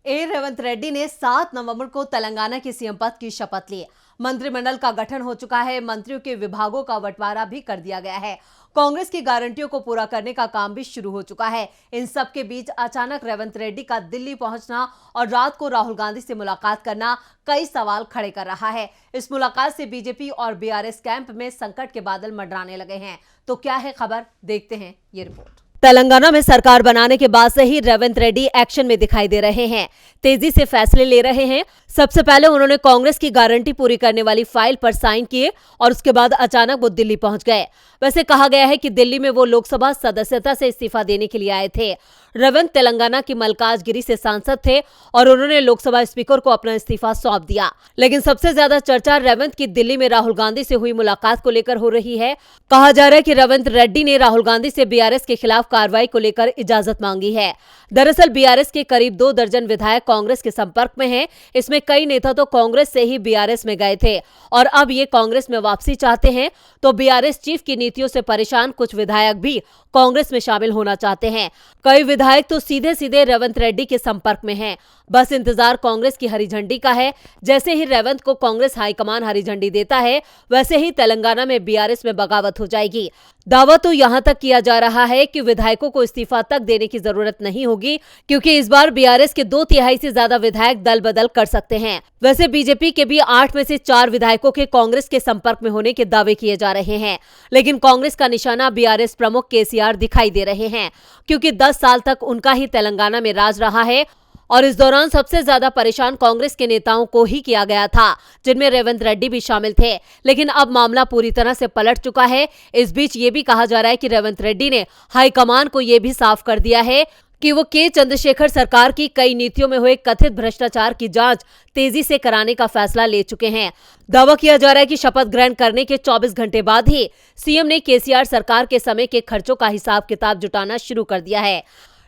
रेवंत रेड्डी ने 7 नवंबर को तेलंगाना के सीएम पद की शपथ ली। मंत्रिमंडल का गठन हो चुका है। मंत्रियों के विभागों का बंटवारा भी कर दिया गया है। कांग्रेस की गारंटियों को पूरा करने का काम भी शुरू हो चुका है। इन सब के बीच अचानक रेवंत रेड्डी का दिल्ली पहुंचना और रात को राहुल गांधी से मुलाकात करना कई सवाल खड़े कर रहा है। इस मुलाकात से बीजेपी और बीआरएस कैंप में संकट के बादल मंडराने लगे हैं। तो क्या है खबर, देखते हैं ये रिपोर्ट। तेलंगाना में सरकार बनाने के बाद से ही रेवंत रेड्डी एक्शन में दिखाई दे रहे हैं। तेजी से फैसले ले रहे हैं। सबसे पहले उन्होंने कांग्रेस की गारंटी पूरी करने वाली फाइल पर साइन किए और उसके बाद अचानक वो दिल्ली पहुंच गए। वैसे कहा गया है कि दिल्ली में वो लोकसभा सदस्यता से इस्तीफा देने के लिए आए थे। रेवंत तेलंगाना की मलकाजगिरी से सांसद थे और उन्होंने लोकसभा स्पीकर को अपना इस्तीफा सौंप दिया। लेकिन सबसे ज्यादा चर्चा रेवंत की दिल्ली में राहुल गांधी से हुई मुलाकात को लेकर हो रही है। कहा जा रहा है कि रेवंत रेड्डी ने राहुल गांधी से बीआरएस के खिलाफ कार्रवाई को लेकर इजाजत मांगी है। दरअसल बीआरएस के करीब 2 दर्जन विधायक कांग्रेस के संपर्क में हैं। इसमें कई नेता तो कांग्रेस से ही बीआरएस में गए थे और अब ये कांग्रेस में वापसी चाहते हैं। तो बीआरएस चीफ की नीतियों से परेशान कुछ विधायक भी कांग्रेस में शामिल होना चाहते हैं। कई विधायक तो सीधे सीधे रेवंत रेड्डी के संपर्क में हैं। बस इंतजार कांग्रेस की हरी झंडी का है। जैसे ही रेवंत को कांग्रेस हाईकमान हरी झंडी देता है, वैसे ही तेलंगाना में बीआरएस में बगावत हो जाएगी। दावा तो यहां तक किया जा रहा है कि विधायकों को इस्तीफा तक देने की जरूरत नहीं होगी, क्योंकि इस बार बीआरएस के 2/3 से ज्यादा विधायक दल बदल कर सकते हैं। वैसे बीजेपी के भी 8 में से 4 विधायकों के कांग्रेस के संपर्क में होने के दावे किए जा रहे हैं। लेकिन कांग्रेस का निशाना बीआरएस प्रमुख केसीआर दिखाई दे रहे हैं, क्योंकि 10 साल तक उनका ही तेलंगाना में राज रहा है और इस दौरान सबसे ज्यादा परेशान कांग्रेस के नेताओं को ही किया गया था, जिनमें रेवंत रेड्डी भी शामिल थे। लेकिन अब मामला पूरी तरह से पलट चुका है। इस बीच ये भी कहा जा रहा है कि रेवंत रेड्डी ने हाईकमान को ये भी साफ कर दिया है कि वो के चंद्रशेखर सरकार की कई नीतियों में हुए कथित भ्रष्टाचार की जांच तेजी से कराने का फैसला ले चुके हैं। दावा किया जा रहा है कि शपथ ग्रहण करने के 24 घंटे बाद ही सीएम ने केसीआर सरकार के समय के खर्चों का हिसाब किताब जुटाना शुरू कर दिया है।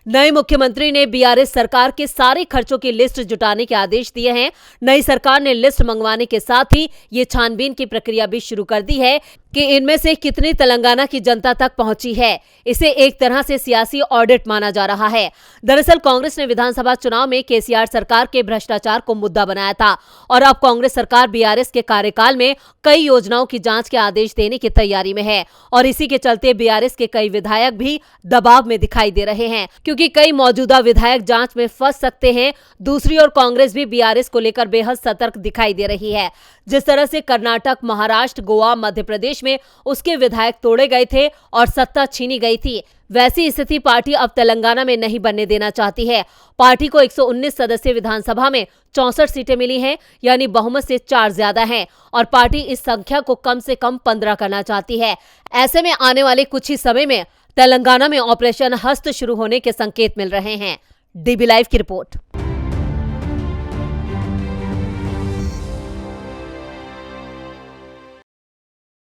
नए मुख्यमंत्री ने बीआरएस सरकार के सारे खर्चों की लिस्ट जुटाने के आदेश दिए हैं। नई सरकार ने लिस्ट मंगवाने के साथ ही ये छानबीन की प्रक्रिया भी शुरू कर दी है कि इनमें से कितनी तेलंगाना की जनता तक पहुंची है। इसे एक तरह से सियासी ऑडिट माना जा रहा है। दरअसल कांग्रेस ने विधानसभा चुनाव में केसीआर सरकार के भ्रष्टाचार को मुद्दा बनाया था और अब कांग्रेस सरकार बीआरएस के कार्यकाल में कई योजनाओं की जांच के आदेश देने की तैयारी में है और इसी के चलते बीआरएस के कई विधायक भी दबाव में दिखाई दे रहे हैं, क्योंकि कई मौजूदा विधायक जांच में फंस सकते हैं। दूसरी ओर कांग्रेस भी बीआरएस को लेकर बेहद सतर्क दिखाई दे रही है। जिस तरह से कर्नाटक, महाराष्ट्र, गोवा, मध्य प्रदेश में उसके विधायक तोड़े गए थे और सत्ता छीनी गई थी, वैसी स्थिति पार्टी अब तेलंगाना में नहीं बनने देना चाहती है। पार्टी को 119 सदस्यीय विधानसभा में 64 सीटें मिली हैं, यानी बहुमत से 4 ज्यादा हैं और पार्टी इस संख्या को कम से कम 15 करना चाहती है। ऐसे में आने वाले कुछ ही समय में तेलंगाना में ऑपरेशन हस्त शुरू होने के संकेत मिल रहे हैं। डीबी लाइव की रिपोर्ट।